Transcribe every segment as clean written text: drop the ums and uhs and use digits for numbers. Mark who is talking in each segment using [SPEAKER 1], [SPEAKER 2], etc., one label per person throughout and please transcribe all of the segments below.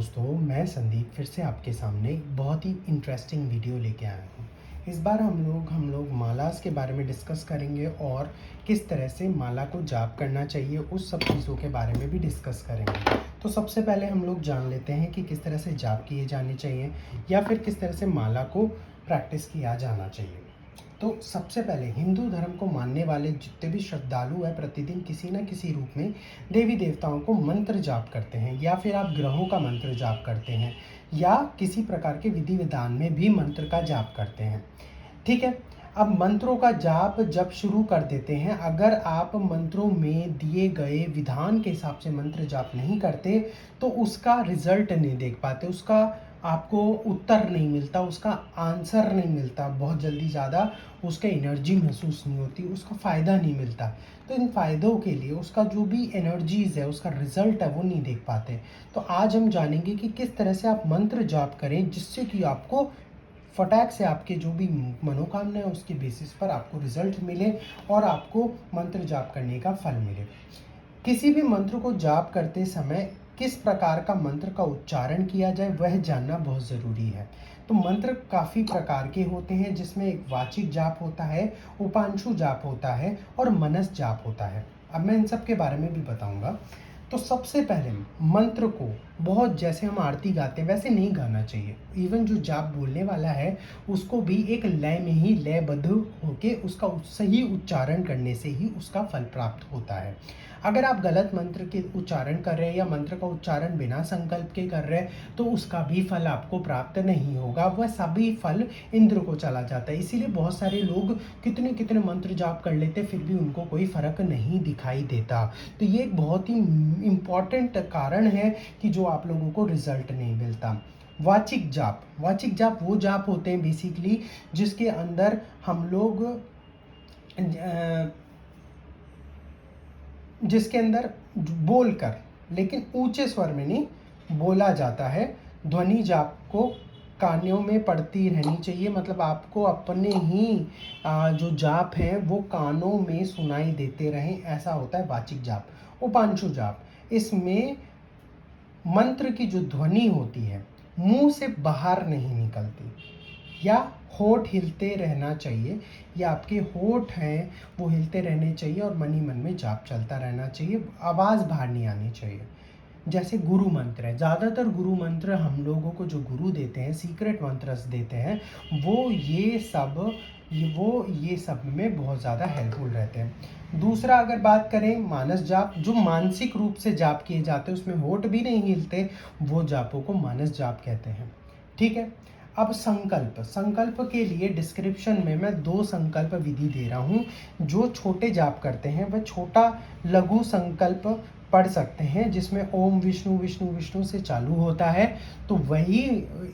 [SPEAKER 1] दोस्तों, मैं संदीप फिर से आपके सामने एक बहुत ही इंटरेस्टिंग वीडियो लेके आया हूँ। इस बार हम लोग मालास के बारे में डिस्कस करेंगे और किस तरह से माला को जाप करना चाहिए, उस सब चीज़ों के बारे में भी डिस्कस करेंगे। तो सबसे पहले हम लोग जान लेते हैं कि किस तरह से जाप किए जाने चाहिए या फिर किस तरह से माला को प्रैक्टिस किया जाना चाहिए। तो सबसे पहले हिंदू धर्म को मानने वाले जितने भी श्रद्धालु हैं, प्रतिदिन किसी न किसी रूप में देवी देवताओं को मंत्र जाप करते हैं, या फिर आप ग्रहों का मंत्र जाप करते हैं, या किसी प्रकार के विधि विधान में भी मंत्र का जाप करते हैं। ठीक है। अब मंत्रों का जाप जब शुरू कर देते हैं, अगर आप मंत्रों में दिए गए विधान के हिसाब से मंत्र जाप नहीं करते तो उसका रिजल्ट नहीं देख पाते, उसका आपको उत्तर नहीं मिलता, उसका आंसर नहीं मिलता, बहुत जल्दी ज़्यादा उसका एनर्जी महसूस नहीं होती, उसका फ़ायदा नहीं मिलता। तो इन फ़ायदों के लिए उसका जो भी एनर्जीज़ है, उसका रिजल्ट है, वो नहीं देख पाते। तो आज हम जानेंगे कि किस तरह से आप मंत्र जाप करें जिससे कि आपको फटाक से आपके जो भी मनोकामना है उसके बेसिस पर आपको रिजल्ट मिले और आपको मंत्र जाप करने का फल मिले। किसी भी मंत्र को जाप करते समय किस प्रकार का मंत्र का उच्चारण किया जाए वह जानना बहुत ज़रूरी है। तो मंत्र काफ़ी प्रकार के होते हैं, जिसमें एक वाचिक जाप होता है, उपांशु जाप होता है और मनस जाप होता है। अब मैं इन सब के बारे में भी बताऊंगा। तो सबसे पहले मंत्र को बहुत, जैसे हम आरती गाते हैं वैसे नहीं गाना चाहिए। इवन जो जाप बोलने वाला है उसको भी एक लय में ही लयबद्ध होके उसका सही उच्चारण करने से ही उसका फल प्राप्त होता है। अगर आप गलत मंत्र के उच्चारण कर रहे हैं या मंत्र का उच्चारण बिना संकल्प के कर रहे हैं तो उसका भी फल आपको प्राप्त नहीं होगा, वह सभी फल इंद्र को चला जाता है। इसीलिए बहुत सारे लोग कितने कितने मंत्र जाप कर लेते फिर भी उनको कोई फर्क नहीं दिखाई देता। तो ये एक बहुत ही इम्पॉर्टेंट कारण है कि जो आप लोगों को रिजल्ट नहीं मिलता। वाचिक जाप वो जाप होते हैं बेसिकली जिसके अंदर हम लोग जिसके अंदर बोलकर, लेकिन ऊंचे स्वर में नहीं बोला जाता है। ध्वनि जाप को कानों में पड़ती रहनी चाहिए, मतलब आपको अपने ही जो जाप है वो कानों में सुनाई देते रहें, ऐसा होता है वाचिक जाप। उपांशु जाप, इसमें मंत्र की जो ध्वनि होती है मुंह से बाहर नहीं निकलती, या होठ हिलते रहना चाहिए, या आपके होठ हैं वो हिलते रहने चाहिए और मन ही मन में जाप चलता रहना चाहिए, आवाज़ बाहर नहीं आनी चाहिए। जैसे गुरु मंत्र है, ज़्यादातर गुरु मंत्र हम लोगों को जो गुरु देते हैं, सीक्रेट मंत्र देते हैं, वो ये सब में बहुत ज़्यादा हेल्पफुल रहते हैं। दूसरा अगर बात करें मानस जाप, जो मानसिक रूप से जाप किए जाते हैं, उसमें होठ भी नहीं हिलते, वो जापों को मानस जाप कहते हैं। ठीक है। अब संकल्प के लिए डिस्क्रिप्शन में मैं 2 संकल्प विधि दे रहा हूँ। जो छोटे जाप करते हैं वह छोटा लघु संकल्प पढ़ सकते हैं, जिसमें ओम विष्णु विष्णु विष्णु से चालू होता है। तो वही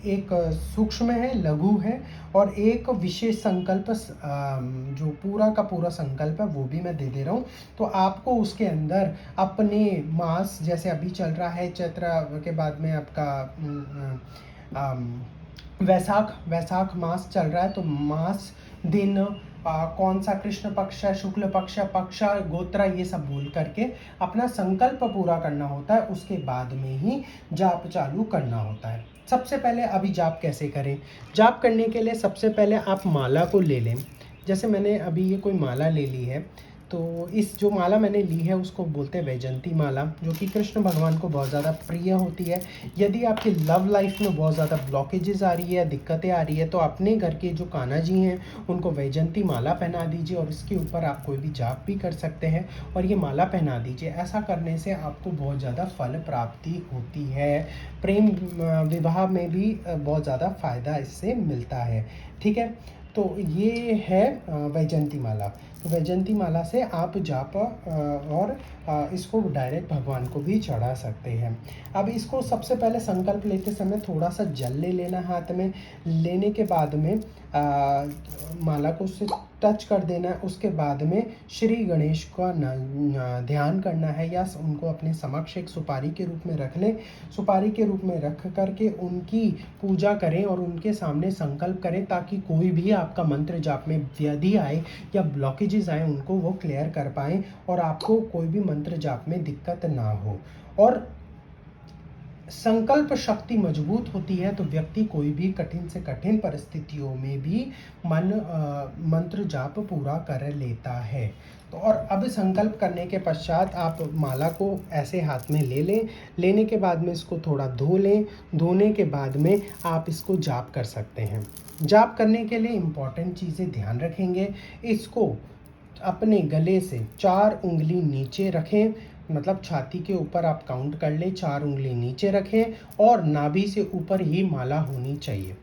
[SPEAKER 1] एक सूक्ष्म है, लघु है, और एक विशेष संकल्प जो पूरा का पूरा संकल्प है वो भी मैं दे रहा हूँ। तो आपको उसके अंदर अपने मास, जैसे अभी चल रहा है चैत्र के बाद में आपका वैसाख मास चल रहा है, तो मास दिन कौन सा कृष्ण पक्ष है, शुक्ल पक्ष है, पक्ष गोत्रा, ये सब बोल करके अपना संकल्प पूरा करना होता है। उसके बाद में ही जाप चालू करना होता है। सबसे पहले अभी जाप कैसे करें? जाप करने के लिए सबसे पहले आप माला को ले लें। जैसे मैंने अभी ये कोई माला ले ली है, तो इस जो माला मैंने ली है उसको बोलते हैं वैजयंती माला, जो कि कृष्ण भगवान को बहुत ज़्यादा प्रिय होती है। यदि आपकी लव लाइफ में बहुत ज़्यादा ब्लॉकेजेस आ रही है, दिक्कतें आ रही है, तो अपने घर के जो कान्हा जी हैं उनको वैजयंती माला पहना दीजिए, और इसके ऊपर आप कोई भी जाप भी कर सकते हैं और ये माला पहना दीजिए। ऐसा करने से आपको बहुत ज़्यादा फल प्राप्ति होती है। प्रेम विवाह में भी बहुत ज़्यादा फ़ायदा इससे मिलता है। ठीक है। तो ये है वैजयंती माला। तो वैजयंती माला से आप जाप और इसको डायरेक्ट भगवान को भी चढ़ा सकते हैं। अब इसको सबसे पहले संकल्प लेते समय थोड़ा सा जल ले लेना हाथ में। लेने के बाद में माला को उससे टच कर देना है। उसके बाद में श्री गणेश का ध्यान करना है, या उनको अपने समक्ष एक सुपारी के रूप में रख लें। सुपारी के रूप में रख करके उनकी पूजा करें और उनके सामने संकल्प करें, ताकि कोई भी आपका मंत्र जाप में व्याधि आए या ब्लॉकेजेस आए उनको वो क्लियर कर पाएँ और आपको कोई भी मंत्र जाप में दिक्कत ना हो। और संकल्प शक्ति मजबूत होती है तो व्यक्ति कोई भी कठिन से कठिन परिस्थितियों में भी मंत्र जाप पूरा कर लेता है। तो और अब संकल्प करने के पश्चात आप माला को ऐसे हाथ में ले लें। लेने के बाद में इसको थोड़ा धो लें। धोने के बाद में आप इसको जाप कर सकते हैं। जाप करने के लिए इम्पॉर्टेंट चीज़ें ध्यान रखेंगे। इसको अपने गले से 4 उंगली नीचे रखें, मतलब छाती के ऊपर आप काउंट कर लें, 4 उंगली नीचे रखें और नाभि से ऊपर ही माला होनी चाहिए।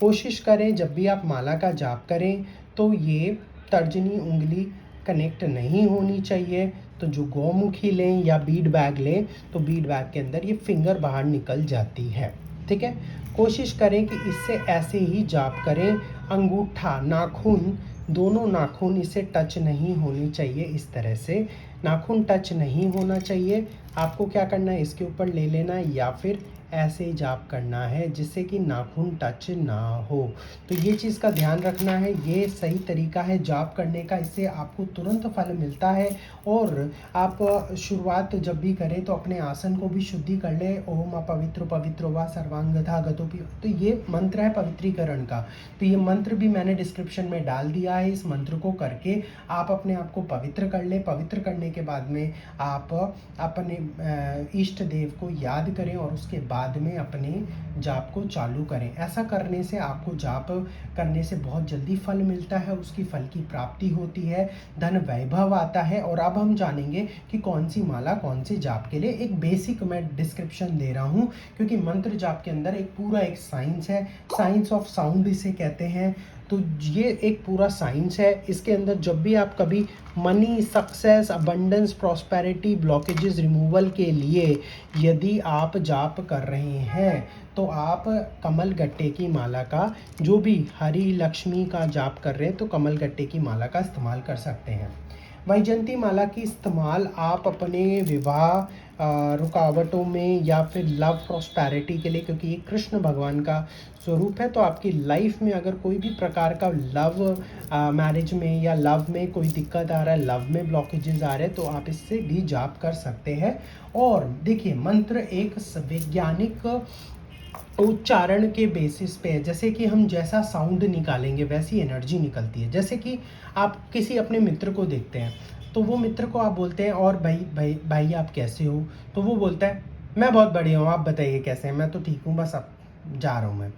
[SPEAKER 1] कोशिश करें जब भी आप माला का जाप करें तो ये तर्जनी उंगली कनेक्ट नहीं होनी चाहिए। तो जो गौमुखी लें या बीड बैग लें तो बीड बैग के अंदर ये फिंगर बाहर निकल जाती है। ठीक है, कोशिश करें कि इससे ऐसे ही जाप करें। अंगूठा, नाखून, दोनों नाखून इसे टच नहीं होनी चाहिए। इस तरह से नाखून टच नहीं होना चाहिए। आपको क्या करना है, इसके ऊपर ले लेना है या फिर ऐसे जाप करना है जिससे कि नाखून टच ना हो। तो ये चीज़ का ध्यान रखना है। ये सही तरीका है जाप करने का, इससे आपको तुरंत फल मिलता है। और आप शुरुआत जब भी करें तो अपने आसन को भी शुद्धि कर लें। ओम अपवित्र पवित्र व सर्वांगधा गतोपि, तो ये मंत्र है पवित्रीकरण का। तो ये मंत्र भी मैंने डिस्क्रिप्शन में डाल दिया है। इस मंत्र को करके आप अपने आप को पवित्र कर लें। पवित्र करने के बाद में आप अपने इष्ट देव को याद करें और उसके बाद में अपने जाप को चालू करें। ऐसा करने से आपको जाप करने से बहुत जल्दी फल मिलता है, उसकी फल की प्राप्ति होती है, धन वैभव आता है। और अब हम जानेंगे कि कौन सी माला कौन से जाप के लिए। एक बेसिक मैं डिस्क्रिप्शन दे रहा हूँ क्योंकि मंत्र जाप के अंदर एक पूरा एक साइंस है, साइंस ऑफ साउंड इसे कहते हैं। तो ये एक पूरा साइंस है। इसके अंदर जब भी आप कभी money, success, abundance, prosperity, blockages removal के लिए यदि आप जाप कर रहे हैं तो आप कमल गट्टे की माला का, जो भी हरी लक्ष्मी का जाप कर रहे हैं तो कमल गट्टे की माला का इस्तेमाल कर सकते हैं। वैजयंती माला की इस्तेमाल आप अपने विवाह रुकावटों में या फिर लव प्रॉस्पेरिटी के लिए, क्योंकि ये कृष्ण भगवान का स्वरूप है। तो आपकी लाइफ में अगर कोई भी प्रकार का लव मैरिज में या लव में कोई दिक्कत आ रहा है, लव में ब्लॉकेजेस आ रहे हैं, तो आप इससे भी जाप कर सकते हैं। और देखिए, मंत्र एक वैज्ञानिक उच्चारण के बेसिस पे है। जैसे कि हम जैसा साउंड निकालेंगे वैसी एनर्जी निकलती है। जैसे कि आप किसी अपने मित्र को देखते हैं तो वो मित्र को आप बोलते हैं और भाई भाई भाई आप कैसे हो, तो वो बोलता है मैं बहुत बढ़िया हूँ, आप बताइए कैसे हैं, मैं तो ठीक हूँ, बस अब जा रहा हूँ मैं।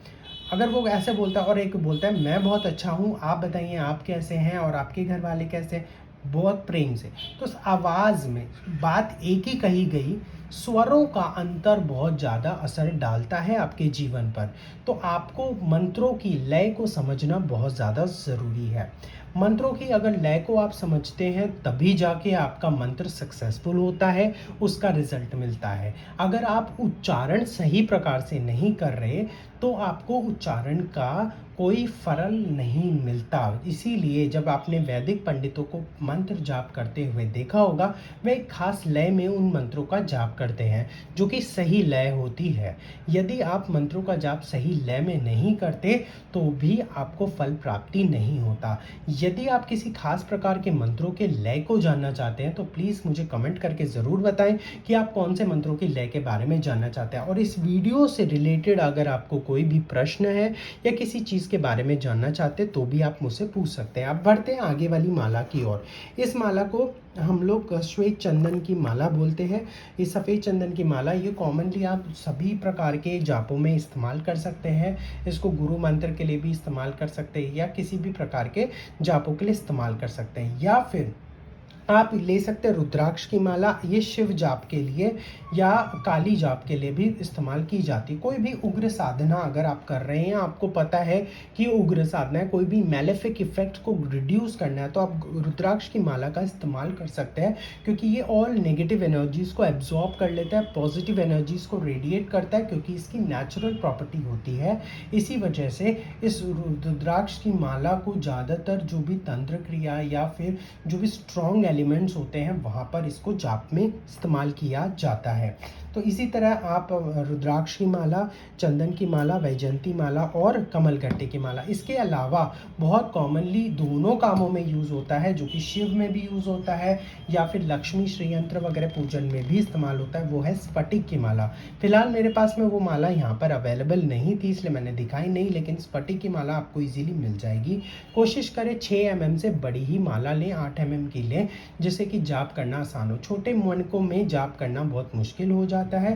[SPEAKER 1] अगर वो ऐसे बोलता है और एक बोलता है मैं बहुत अच्छा हूँ, आप बताइए आप कैसे हैं और आपके घर वाले कैसे हैं, बहुत प्रेम से। तो उस आवाज़ में बात एक ही कही गई, स्वरों का अंतर बहुत ज़्यादा असर डालता है आपके जीवन पर। तो आपको मंत्रों की लय को समझना बहुत ज़्यादा ज़रूरी है। मंत्रों की अगर लय को आप समझते हैं तभी जाके आपका मंत्र सक्सेसफुल होता है, उसका रिजल्ट मिलता है। अगर आप उच्चारण सही प्रकार से नहीं कर रहे तो आपको उच्चारण का कोई फल नहीं मिलता। इसीलिए जब आपने वैदिक पंडितों को मंत्र जाप करते हुए देखा होगा, वे एक खास लय में उन मंत्रों का जाप करते हैं जो कि सही लय होती है। यदि आप मंत्रों का जाप सही लय में नहीं करते तो भी आपको फल प्राप्ति नहीं होता। यदि आप किसी खास प्रकार के मंत्रों के लय को जानना चाहते हैं तो प्लीज़ मुझे कमेंट करके ज़रूर बताएं कि आप कौन से मंत्रों के लय के बारे में जानना चाहते हैं। और इस वीडियो से रिलेटेड अगर आपको कोई भी प्रश्न है या किसी चीज़ के बारे में जानना चाहते हैं तो भी आप मुझसे पूछ सकते हैं। अब बढ़ते हैं आगे वाली माला की ओर। इस माला को हम लोग श्वेत चंदन की माला बोलते हैं। ये सफ़ेद चंदन की माला, ये कॉमनली आप सभी प्रकार के जापों में इस्तेमाल कर सकते हैं। इसको गुरु मंत्र के लिए भी इस्तेमाल कर सकते हैं या किसी भी प्रकार के जापों के लिए इस्तेमाल कर सकते हैं। या फिर आप ले सकते हैं रुद्राक्ष की माला, ये शिव जाप के लिए या काली जाप के लिए भी इस्तेमाल की जाती है। कोई भी उग्र साधना अगर आप कर रहे हैं, आपको पता है कि उग्र साधना है, कोई भी मैलेफिक इफेक्ट को रिड्यूस करना है, तो आप रुद्राक्ष की माला का इस्तेमाल कर सकते हैं क्योंकि ये ऑल नेगेटिव एनर्जीज़ को एब्जॉर्ब कर लेता है, पॉजिटिव एनर्जीज़ को रेडिएट करता है क्योंकि इसकी नेचुरल प्रॉपर्टी होती है। इसी वजह से इस रुद्राक्ष की माला को ज़्यादातर जो भी तंत्र क्रिया या फिर जो भी स्ट्रॉन्ग एलिमेंट्स होते हैं वहाँ पर इसको जाप में इस्तेमाल किया जाता है। तो इसी तरह आप रुद्राक्ष की माला, चंदन की माला, वैजयंती माला और कमलगट्टे की माला, इसके अलावा बहुत कॉमनली दोनों कामों में यूज़ होता है, जो कि शिव में भी यूज़ होता है या फिर लक्ष्मी श्री यंत्र वगैरह पूजन में भी इस्तेमाल होता है, वो है स्फटिक की माला। फिलहाल मेरे पास में वो माला यहाँ पर अवेलेबल नहीं थी, इसलिए मैंने दिखाई नहीं, लेकिन स्फटिक की माला आपको इजीली मिल जाएगी। कोशिश करें 6 mm से बड़ी ही माला लें, 8 mm की लें, जिससे कि जाप करना आसान हो। छोटे मनकों में जाप करना बहुत मुश्किल हो जाता है,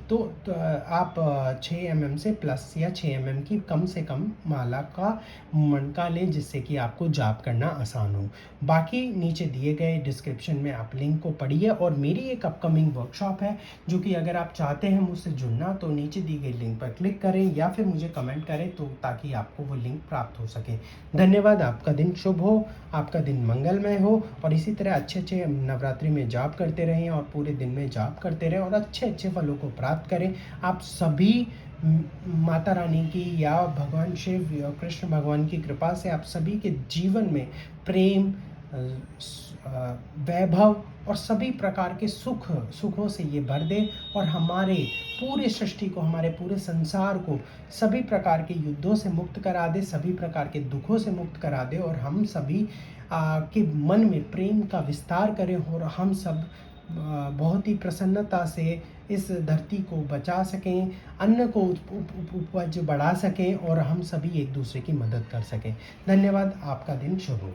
[SPEAKER 1] तो आप 6 mm से प्लस या 6 mm की कम से कम माला का मनका लें, जिससे कि आपको जाप करना आसान हो। बाकी नीचे दिए गए डिस्क्रिप्शन में आप लिंक को पढ़िए, और मेरी एक अपकमिंग वर्कशॉप है, जो कि अगर आप चाहते हैं मुझसे जुड़ना तो नीचे दी गई लिंक पर क्लिक करें या फिर मुझे कमेंट करें, तो ताकि आपको वो लिंक प्राप्त हो सके। धन्यवाद। आपका दिन शुभ हो, आपका दिन मंगलमय हो, और इसी तरह अच्छे अच्छे नवरात्रि में जाप करते रहें और पूरे दिन में जाप करते रहें और अच्छे अच्छे फलों को प्राप्त करें। आप सभी माता रानी की या भगवान शिव या कृष्ण भगवान की कृपा से आप सभी के जीवन में प्रेम, वैभव और सभी प्रकार के सुखों से ये भर दे, और हमारे पूरे सृष्टि को, हमारे पूरे संसार को सभी प्रकार के युद्धों से मुक्त करा दे, सभी प्रकार के दुखों से मुक्त करा दे, और हम सभी के मन में प्रेम का विस्तार करें, और हम सब बहुत ही प्रसन्नता से इस धरती को बचा सकें, अन्न को उपज बढ़ा सकें, और हम सभी एक दूसरे की मदद कर सकें। धन्यवाद। आपका दिन शुभ हो।